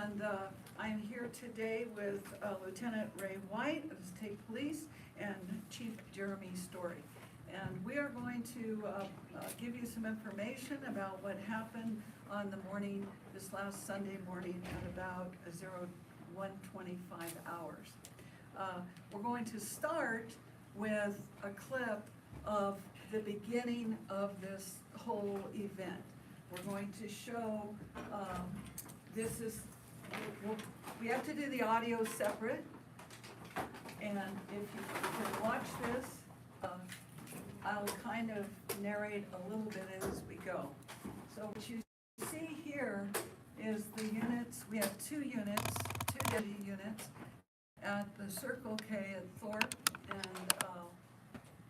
And I'm here today with Lieutenant Ray White of the State Police and Chief Jeremy Story. And we are going to give you some information about what happened on the morning, this last Sunday morning at about 1:25 hours. We're going to start with a clip of the beginning of this whole event. We're going to show, we have to do the audio separate, and if you can watch this, I'll kind of narrate a little bit as we go. So what you see here is the units. We have two deputy units at the Circle K at Thorpe and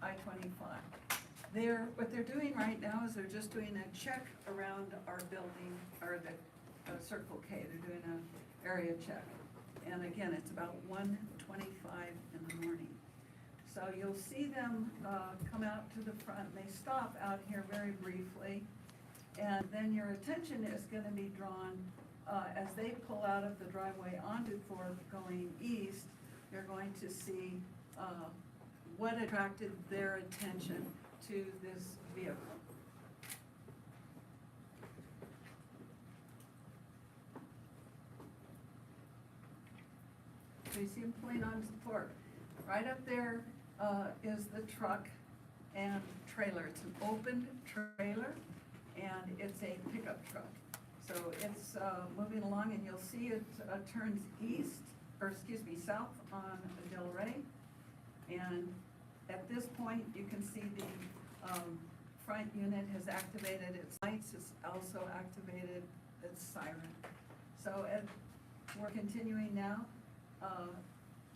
I-25. What they're doing right now is they're just doing a check around our building, or the Circle K. They're doing an area check. And again, it's about 1:25 in the morning. So you'll see them come out to the front. They stop out here very briefly. And then your attention is going to be drawn as they pull out of the driveway onto Thorpe going east. You're going to see what attracted their attention to this vehicle. So you see them pulling onto Thorpe. Right up there is the truck and trailer. It's an open trailer and it's a pickup truck. So it's moving along, and you'll see it turns south on Del Rey. And at this point, you can see the front unit has activated its lights. It's also activated its siren. So we're continuing now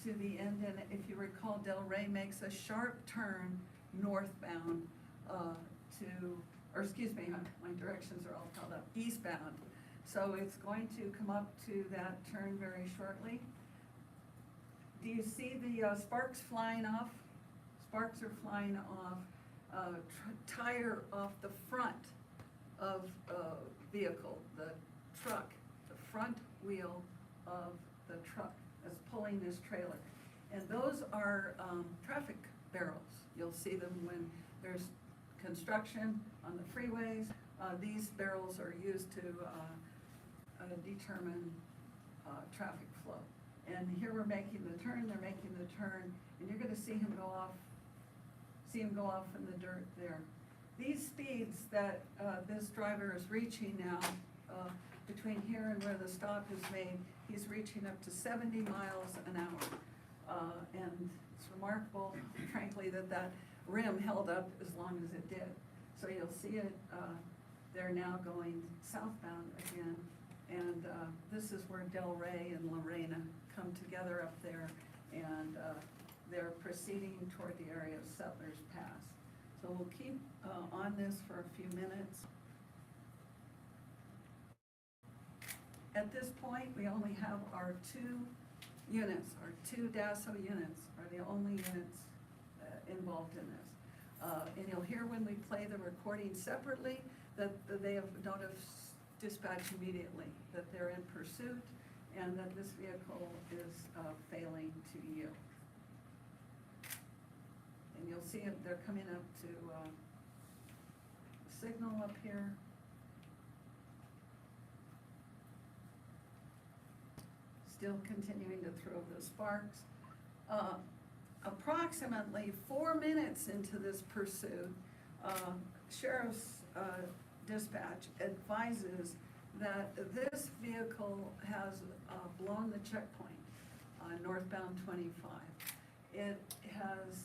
to the end, and if you recall, Del Rey makes a sharp turn northbound my directions are all held up, eastbound. So it's going to come up to that turn very shortly. Do you see the sparks flying off? Sparks are flying off, tire off the front of vehicle, the truck, the front wheel of the truck that's pulling this trailer. And those are traffic barrels. You'll see them when there's construction on the freeways. These barrels are used to determine traffic flow. And here we're making the turn, they're making the turn, and you're gonna see him go off in the dirt there. These speeds that this driver is reaching now, between here and where the stop is made, he's reaching up to 70 miles an hour. And it's remarkable, frankly, that rim held up as long as it did. So you'll see it, they're now going southbound again. And this is where Del Rey and Lorena come together up there, and they're proceeding toward the area of Settlers Pass. So we'll keep on this for a few minutes. At this point, we only have our two units, our two DASO units are the only units involved in this. And you'll hear when we play the recording separately that they don't have dispatch immediately, that they're in pursuit, and that this vehicle is failing to yield. And you'll see it, they're coming up to signal up here. Still continuing to throw the sparks. Approximately 4 minutes into this pursuit, Sheriff's dispatch advises that this vehicle has blown the checkpoint on northbound 25. It has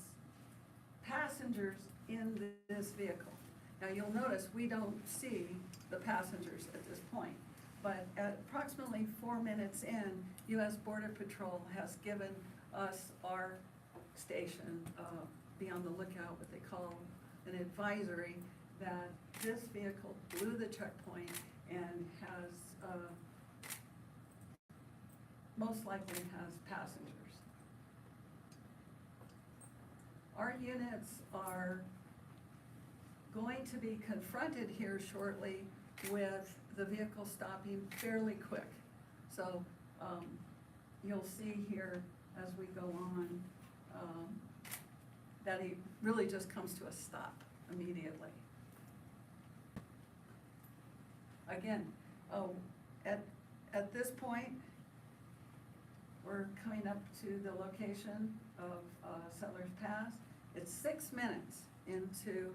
passengers in this vehicle. Now you'll notice we don't see the passengers at this point, but at approximately 4 minutes in, U.S. Border Patrol has given us our station, be on the lookout, what they call an advisory, that this vehicle blew the checkpoint and has, most likely has passengers. Our units are going to be confronted here shortly with the vehicle stopping fairly quick. So, you'll see here as we go on, that he really just comes to a stop immediately. Again, at this point, we're coming up to the location of Settlers Pass. It's 6 minutes into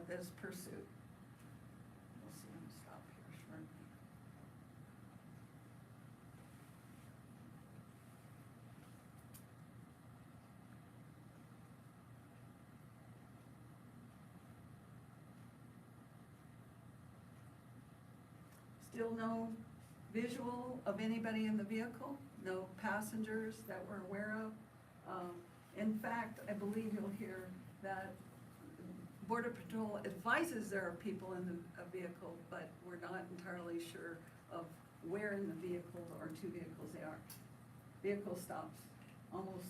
this pursuit. We'll see him stop here shortly. Still no visual of anybody in the vehicle, no passengers that we're aware of. In fact, I believe you'll hear that Border Patrol advises there are people in the vehicle, but we're not entirely sure of where in the vehicle or two vehicles they are. Vehicle stops almost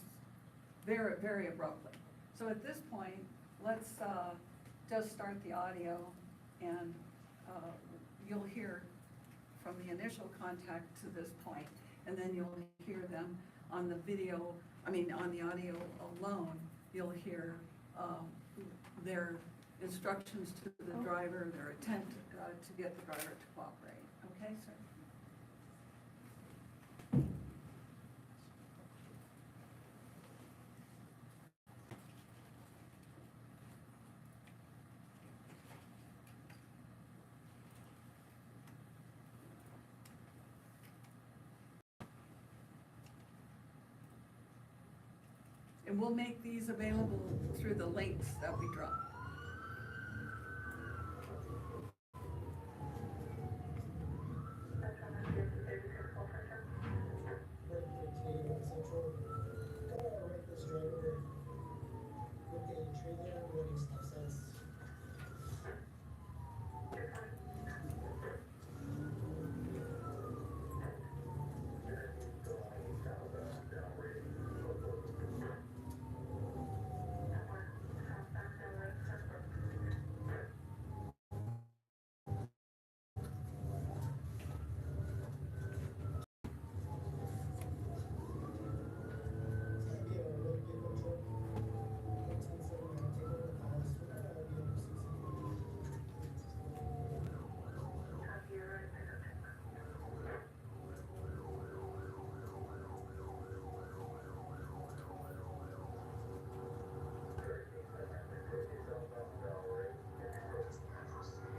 very, very abruptly. So at this point, let's just start the audio, and you'll hear from the initial contact to this point, and then you'll hear them on the video, on the audio alone, you'll hear their instructions to the driver, their attempt to get the driver to cooperate. Okay, sir? And we'll make these available through the links that we drop.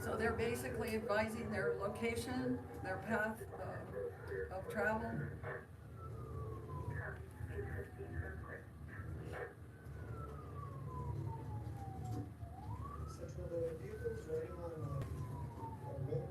So they're basically advising their location, their path of travel. Central, the vehicle's riding on a rim.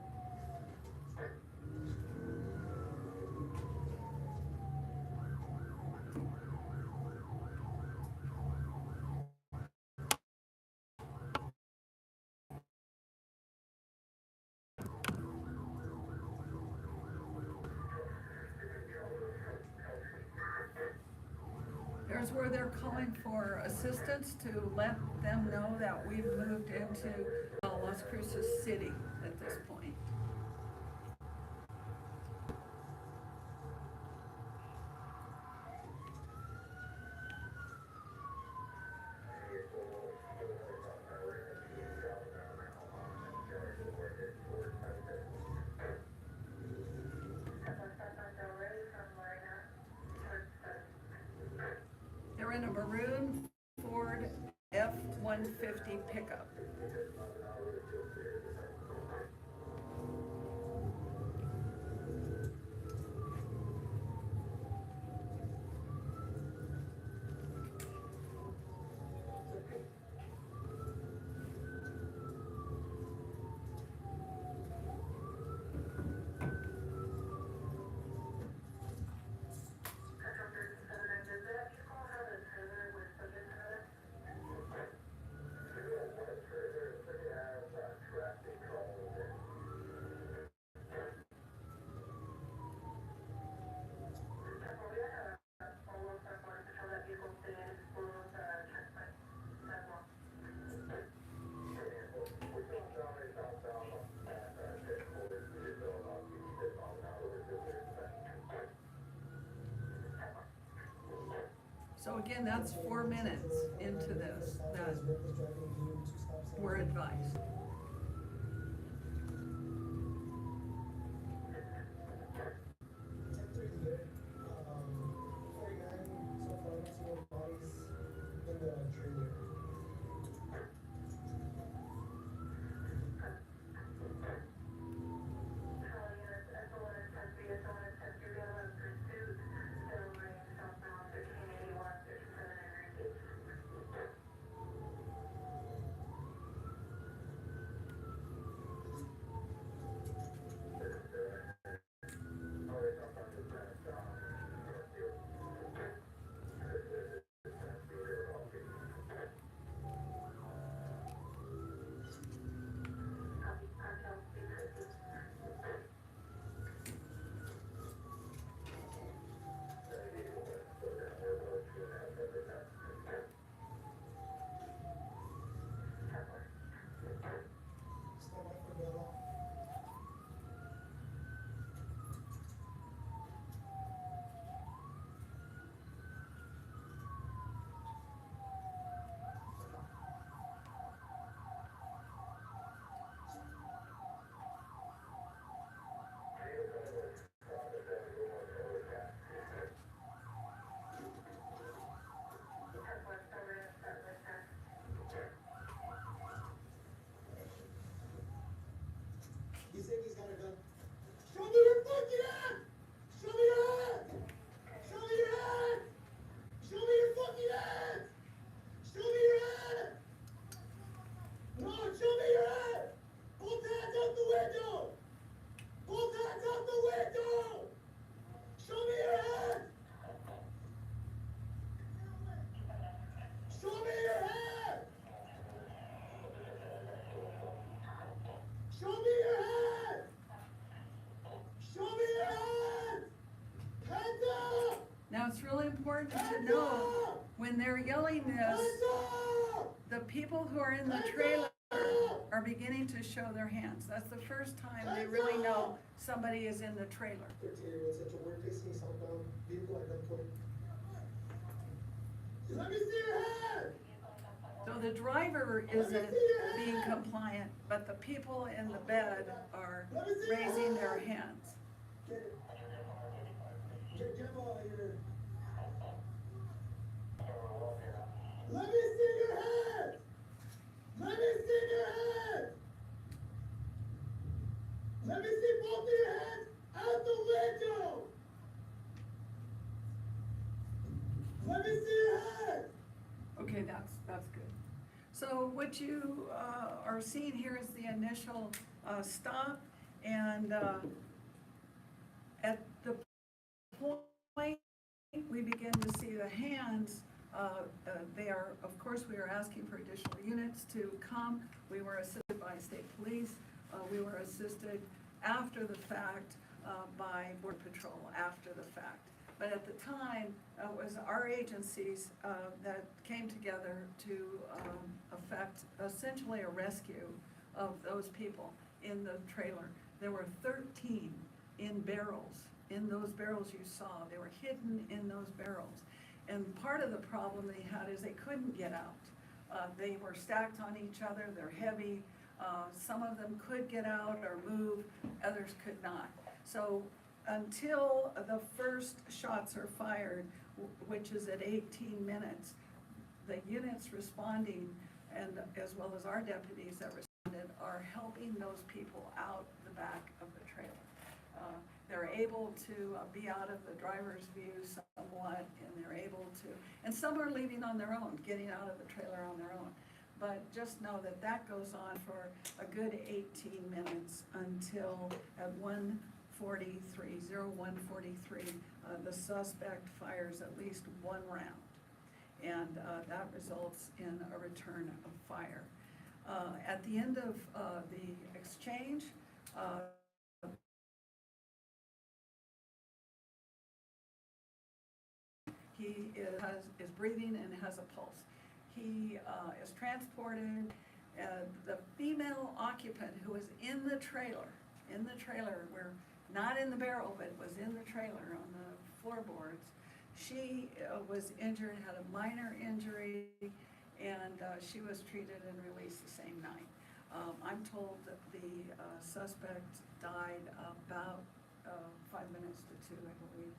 There's where they're calling for assistance to let them know that we've moved into Las Cruces city at this point. They're in a maroon Ford F-150 pickup. So again, that's 4 minutes into this that we're advised. He said he's got a gun. Show me your fucking hand! Show me your hand! Show me your hand! Show me your fucking hand! Show me your hand! No, show me your hand! Both hands out the window! Both hands out the window! Show me your hand! Show me your hand! Show me your hand! Show me your hand! Hands up! Now, it's really important to Hands know, up! when they're yelling this, Hands up! the people who are in the trailer are beginning to show their hands. That's the first time they really know somebody is in the trailer. 13 was such a word-facing southbound vehicle at gunpoint. Let me see your hand! So the driver isn't being compliant, but the people in the bed are raising their hands. Get it. Get him out of here. Let me see your hand! Let me see your hand! Let me see both of your hands out the window! Let me see your hand! Okay, that's good. So what you are seeing here is the initial stop, and at the point we begin to see the hands, they are, of course, we are asking for additional units to come. We were assisted by state police. We were assisted after the fact by Border Patrol after the fact. But at the time, it was our agencies that came together to effect essentially a rescue of those people in the trailer. There were 13 in barrels. In those barrels you saw, they were hidden in those barrels. And part of the problem they had is they couldn't get out. They were stacked on each other, they're heavy. Some of them could get out or move, others could not. So until the first shots are fired, which is at 18 minutes, the units responding, and as well as our deputies that responded, are helping those people out the back of the trailer. They're able to be out of the driver's view somewhat, and they're able to, and some are leaving on their own, getting out of the trailer on their own. But just know that that goes on for a good 18 minutes until at 01:43, the suspect fires at least one round. And that results in a return of fire. At the end of the exchange, he is breathing and has a pulse. He is transported. The female occupant who was in the trailer, we're not in the barrel, but was in the trailer on the floorboards, She was injured, had a minor injury, and she was treated and released the same night. I'm told that the suspect died about 5 minutes to 2, I believe.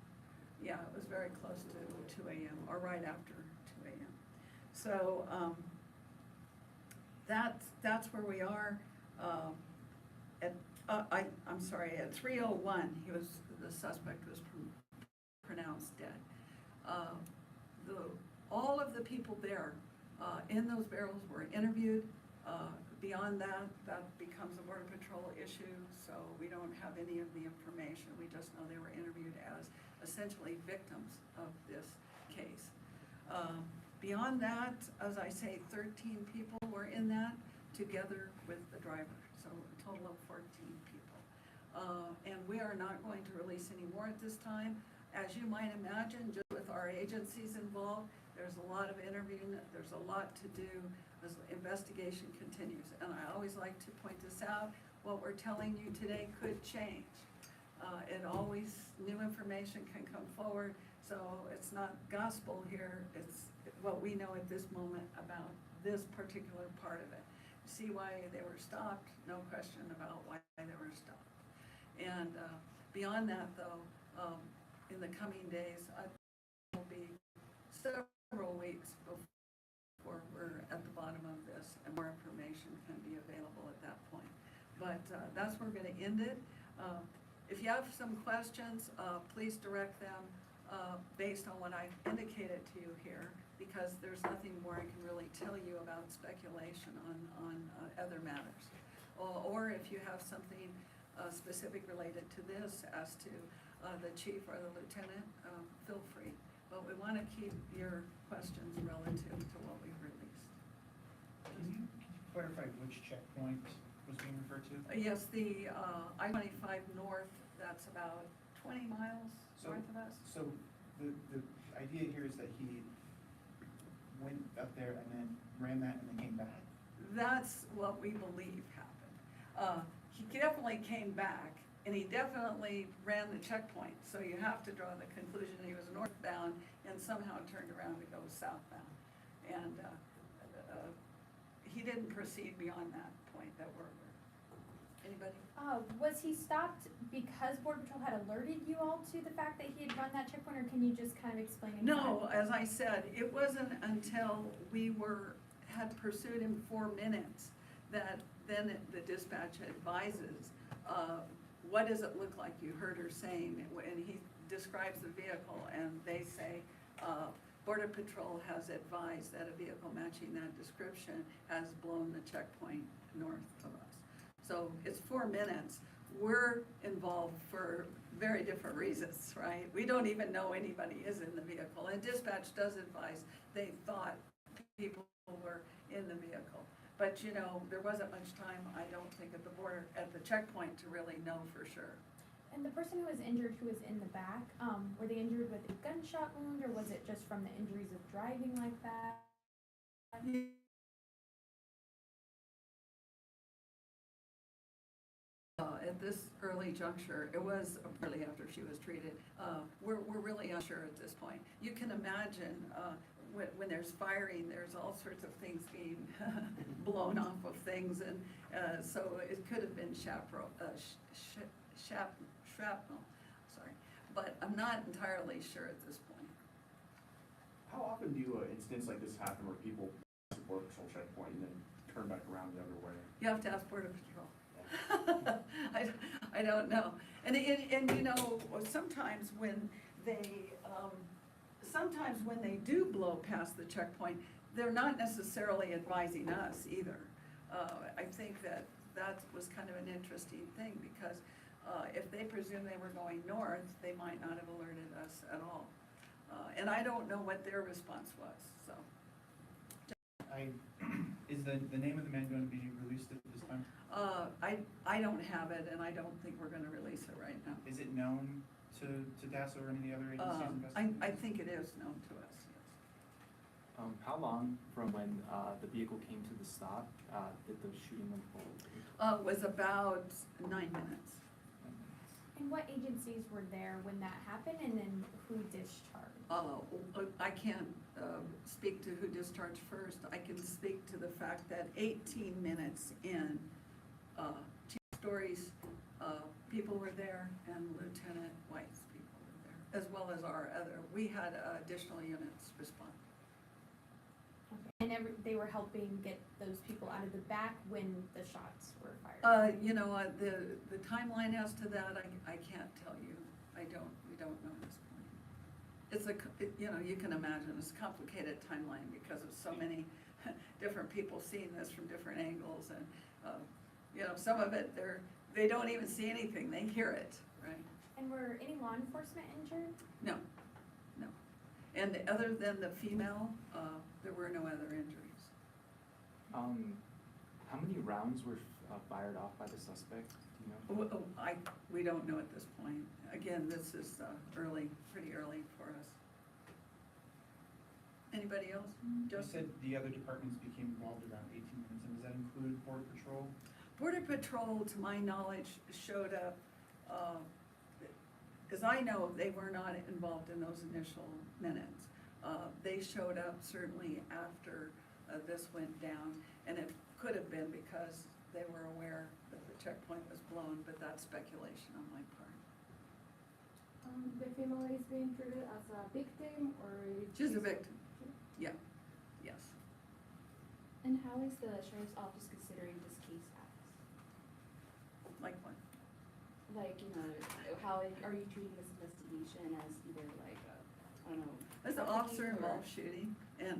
Yeah, it was very close to 2 a.m. or right after 2 a.m. So that's where we are. I'm sorry, at 3:01, the suspect was pronounced dead. All of the people there in those barrels were interviewed. Beyond that, that becomes a Border Patrol issue, so we don't have any of the information. We just know they were interviewed as essentially victims of this case. Beyond that, as I say, 13 people were in that together with the driver, so a total of 14 people. And we are not going to release any more at this time. As you might imagine, just with our agencies involved, there's a lot of interviewing, there's a lot to do as the investigation continues. And I always like to point this out, what we're telling you today could change. New information can come forward, so it's not gospel here, it's what we know at this moment about this particular part of it. See why they were stopped, no question about why they were stopped. And beyond that though, in the coming days, it will be several weeks before we're at the bottom of this and more information can be available at that point. But that's where we're going to end it. If you have some questions, please direct them based on what I've indicated to you here, because there's nothing more I can really tell you about speculation on other matters. Or if you have something specific related to this as to the chief or the lieutenant, feel free. But we want to keep your questions relative to what we've released. Can you clarify which checkpoint was being referred to? Yes, the I-25 north, that's about 20 miles north of us. So the idea here is that he went up there and then ran that and then came back? That's what we believe happened. He definitely came back, and he definitely ran the checkpoint, so you have to draw the conclusion he was northbound and somehow turned around to go southbound. And he didn't proceed beyond that point that we're aware. Anybody? Was he stopped because Border Patrol had alerted you all to the fact that he had run that checkpoint, or can you just kind of explain exactly? No, as I said, it wasn't until we had pursued him 4 minutes that then the dispatch advises, what does it look like you heard her saying, and he describes the vehicle, and they say, Border Patrol has advised that a vehicle matching that description has blown the checkpoint north of us. So it's 4 minutes. We're involved for very different reasons, right? We don't even know anybody is in the vehicle, and dispatch does advise they thought people were in the vehicle. But you know, there wasn't much time, I don't think, at the border, at the checkpoint to really know for sure. And the person who was injured, who was in the back, were they injured with a gunshot wound, or was it just from the injuries of driving like that? At this early juncture, it was early after she was treated, we're really unsure at this point. You can imagine when there's firing, there's all sorts of things being blown off of things, and so it could have been shrapnel, sorry, but I'm not entirely sure at this point. How often do incidents like this happen where people pass the Border Patrol checkpoint and then turn back around the other way? You have to ask Border Patrol. I don't know. And you know, sometimes when they do blow past the checkpoint, they're not necessarily advising us either. I think that was kind of an interesting thing, because if they presume they were going north, they might not have alerted us at all. And I don't know what their response was, so. Is the name of the man going to be released at this time? I don't have it, and I don't think we're gonna release it right now. Is it known to DASA or any of the other agencies investigating? I think it is known to us, yes. How long from when the vehicle came to the stop did the shooting unfold? Was about 9 minutes. And what agencies were there when that happened, and then who discharged? I can't speak to who discharged first. I can speak to the fact that 18 minutes in, Chief Story's people were there and Lieutenant White's people were there, as well as we had additional units respond. Okay. And they were helping get those people out of the back when the shots were fired? The timeline as to that, I can't tell you. We don't know at this point. You can imagine, it's a complicated timeline because of so many different people seeing this from different angles, and, some of it, they don't even see anything, they hear it, right? And were any law enforcement injured? No. And other than the female, there were no other injuries. How many rounds were fired off by the suspect? Do you know? We don't know at this point. Again, this is pretty early for us. Anybody else? You said the other departments became involved around 18 minutes, and does that include Border Patrol? Border Patrol, to my knowledge, showed up, as I know, they were not involved in those initial minutes. They showed up certainly after this went down, and it could have been because they were aware that the checkpoint was blown, but that's speculation on my part. The female is being treated as a victim, or? She's a victim, yeah, yes. And how is the sheriff's office considering this case as? Like what? Like, how are you treating this investigation as either like, I don't know. As an trafficking officer-involved or- shooting, and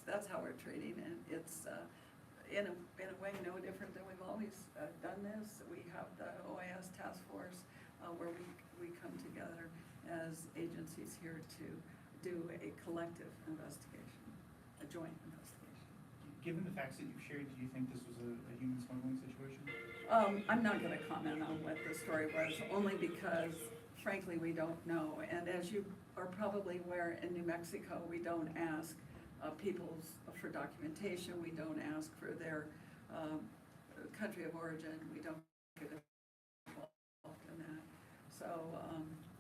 that's how we're treating, and it's, in a way, no different than we've always done this. We have the OIS task force, where we come together as agencies here to do a collective investigation, a joint investigation. Given the facts that you've shared, do you think this was a human smuggling situation? I'm not gonna comment on what the story was, only because frankly, we don't know. And as you are probably aware, in New Mexico, we don't ask people for documentation, we don't ask for their country of origin, we don't get involved in that. So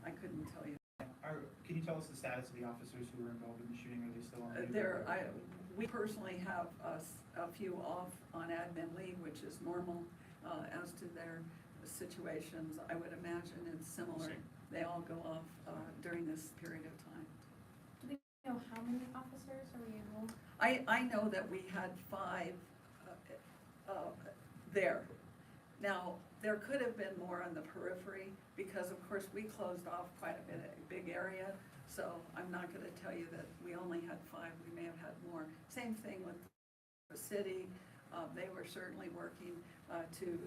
I couldn't tell you. Can you tell us the status of the officers who were involved in the shooting? Are they still on leave? We personally have a few off on admin leave, which is normal as to their situations. I would imagine it's similar. They all go off during this period of time. Do we know how many officers are we able? I know that we had 5 there. Now, there could have been more on the periphery because, of course, we closed off quite a big area. So I'm not going to tell you that we only had 5. We may have had more. Same thing with the city. They were certainly working to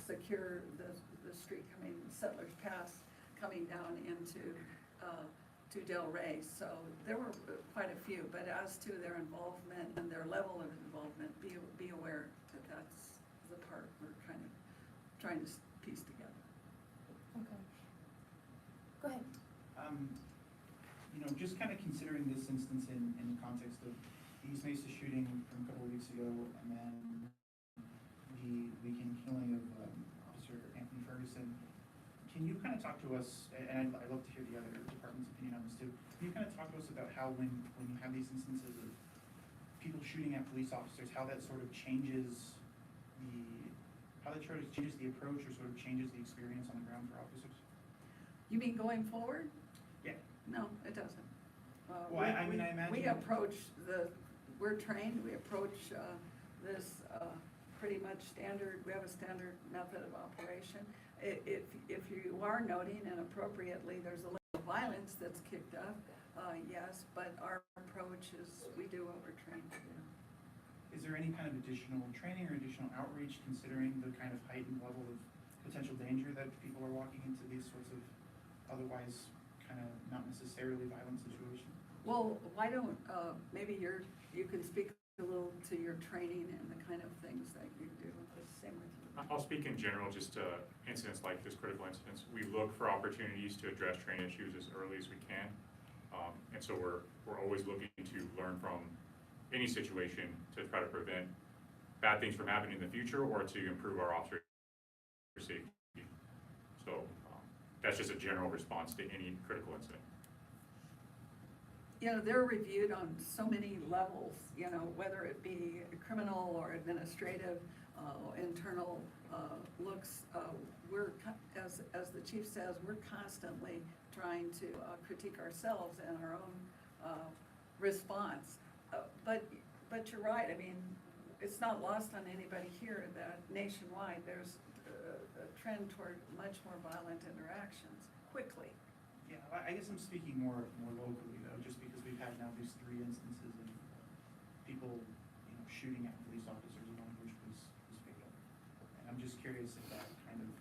secure the street coming, Settlers Pass, coming down into to Del Rey. So there were quite a few, but as to their involvement and their level of involvement, be aware that that's the part we're kind of trying to piece together. Okay. Go ahead. Just kind of considering this instance in the context of the East Mesa shooting from a couple of weeks ago, and then the weekend killing of Officer Anthony Ferguson, can you kind of talk to us, and I'd love to hear the other department's opinion on this too, can you kind of talk to us about how when you have these instances of people shooting at police officers, how that sort of changes the approach or sort of changes the experience on the ground for officers? You mean going forward? Yeah. No, it doesn't. Well, I imagine. We approach we're trained, we approach this pretty much standard, we have a standard method of operation. If you are noting, and appropriately, there's a little violence that's kicked up, yes, but our approach is we do what we're trained to do. Is there any kind of additional training or additional outreach considering the kind of heightened level of potential danger that people are walking into these sorts of otherwise kind of not necessarily violent situations? Well, why don't, maybe you can speak a little to your training and the kind of things that you do. Same with you. I'll speak in general, just incidents like this, critical incidents. We look for opportunities to address train issues as early as we can. And so we're always looking to learn from any situation to try to prevent bad things from happening in the future or to improve our officer safety. So that's just a general response to any critical incident. You know, they're reviewed on so many levels, you know, whether it be criminal or administrative, internal looks. As the chief says, we're constantly trying to critique ourselves and our own response. But you're right, I mean, it's not lost on anybody here that nationwide there's a trend toward much more violent interactions quickly. Yeah, I guess I'm speaking more locally though, just because we've had now these 3 instances of people, you know, shooting at police officers, one of which was fatal. And I'm just curious if that kind of,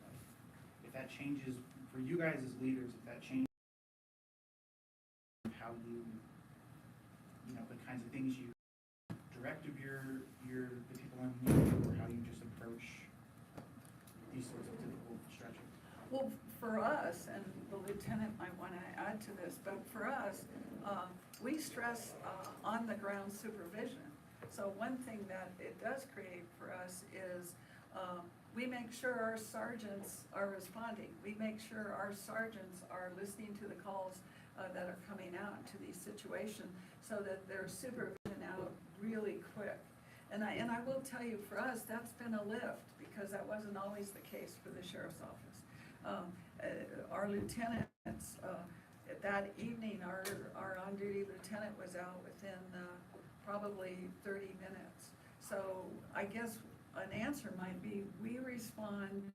if that changes, for you guys as leaders, if that changes how you know, the kinds of things you direct of the people on you, or how you just approach these sorts of difficult stretches. Well, for us, and the lieutenant might want to add to this, but for us, we stress on-the-ground supervision. So one thing that it does create for us is we make sure our sergeants are responding. We make sure our sergeants are listening to the calls that are coming out to these situations so that there's supervision out really quick. And I will tell you, for us, that's been a lift because that wasn't always the case for the sheriff's office. Our lieutenants, that evening, our on-duty lieutenant was out within probably 30 minutes. So I guess an answer might be we respond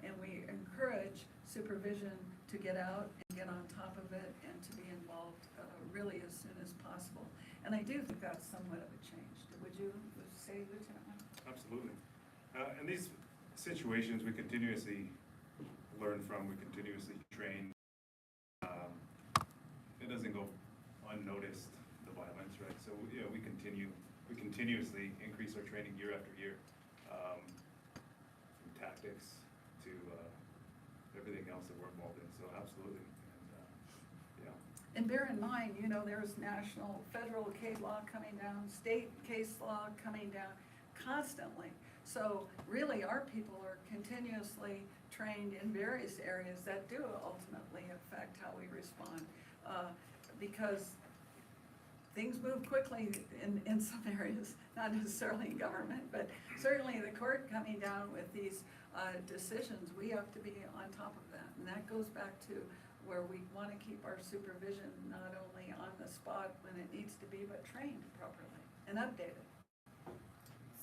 and we encourage supervision to get out and get on top of it and to be involved really as soon as possible. And I do think that's somewhat of a change. Would you say, Lieutenant? Absolutely. In these situations, we continuously learn from, we continuously train. It doesn't go unnoticed, the violence, right? So, yeah, we continuously increase our training year after year, from tactics to everything else that we're involved in. So, absolutely. And, yeah. And bear in mind, you know, there's national, federal case law coming down, state case law coming down constantly. So really, our people are continuously trained in various areas that do ultimately affect how we respond. Because things move quickly in some areas, not necessarily in government, but certainly the court coming down with these decisions, we have to be on top of that. And that goes back to where we want to keep our supervision not only on the spot when it needs to be, but trained properly and updated.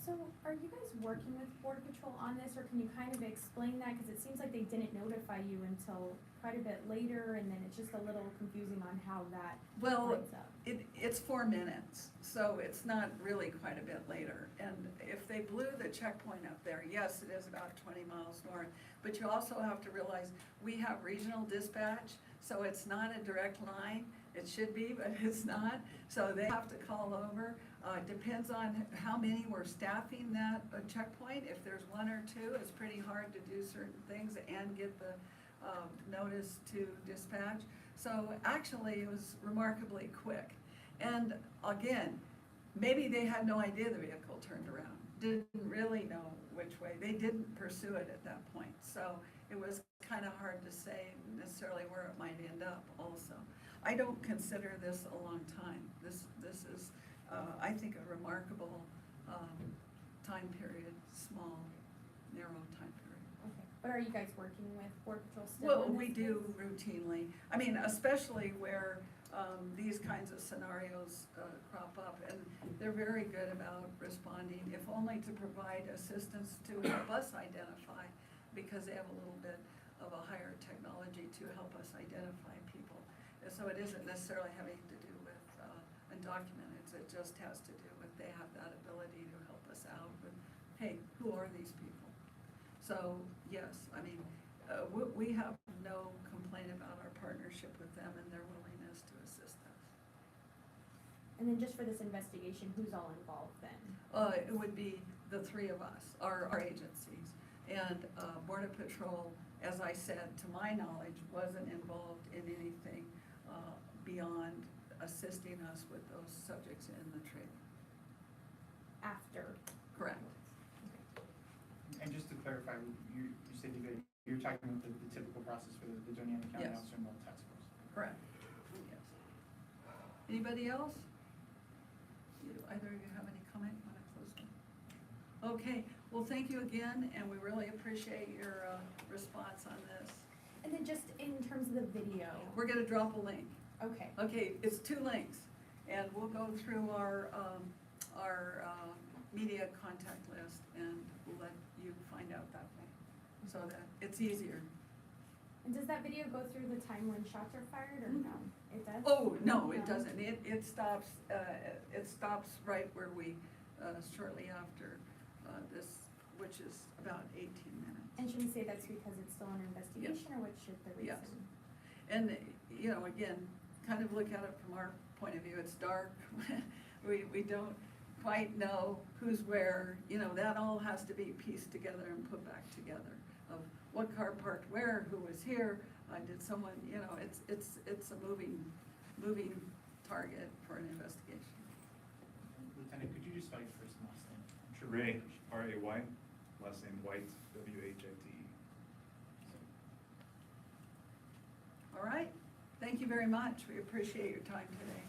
So are you guys working with Border Patrol on this, or can you kind of explain that? Because it seems like they didn't notify you until quite a bit later, and then it's just a little confusing on how that lines up. It's 4 minutes, so it's not really quite a bit later. And if they blew the checkpoint up there, yes, it is about 20 miles north, but you also have to realize we have regional dispatch, so it's not a direct line. It should be, but it's not. So they have to call over. Depends on how many were staffing that checkpoint. If there's 1 or 2, it's pretty hard to do certain things and get the notice to dispatch. So actually, it was remarkably quick. And again, maybe they had no idea the vehicle turned around. Didn't really know which way. They didn't pursue it at that point. So it was kind of hard to say necessarily where it might end up also. I don't consider this a long time. This is, I think, a remarkable time period, small, narrow time period. Okay. But are you guys working with Border Patrol still? Well, on we this do case? routinely. I mean, especially where these kinds of scenarios crop up, and they're very good about responding, if only to provide assistance to help us identify, because they have a little bit of a higher technology to help us identify people. So it isn't necessarily having to do with undocumented, it just has to do with they have that ability to help us out with, hey, who are these people? So, yes, I mean, we have no complaint about our partnership with them and their willingness to assist us. And then just for this investigation, who's all involved then? It would be the 3 of us, our agencies. And Border Patrol, as I said, to my knowledge, wasn't involved in anything beyond assisting us with those subjects in the training. After? Correct. And just to clarify, you said you guys you're talking about the typical process for the Doña County Yes. Officer and Mobile Task Force. Correct, yes. Anybody else? Either of you have any comment? You want to close them? Okay, well, thank you again, and we really appreciate your response on this. And then just in terms of the video, We're gonna drop a link. okay, Okay, it's 2 links, and we'll go through our media contact list, and we'll let you find out that way, so that it's easier. and does that video go through the time when shots are fired, or no? It does? Oh, no, it No? doesn't, it stops right where we, shortly after, this, which is about 18 minutes. And should we say that's because it's still under investigation, or what should the reason? Yes. And, you know, again, kind of look at it from our point of view, it's dark, we don't quite know who's where, you know, that all has to be pieced together and put back together, of what car parked where, who was here, did someone, you know, it's a moving target for an investigation. Lieutenant, could you just spell your first and last name? I'm sure Ray, we'll- R-A-Y, last name White, W-H-I-T-E. All right, thank you very much, we appreciate your time today.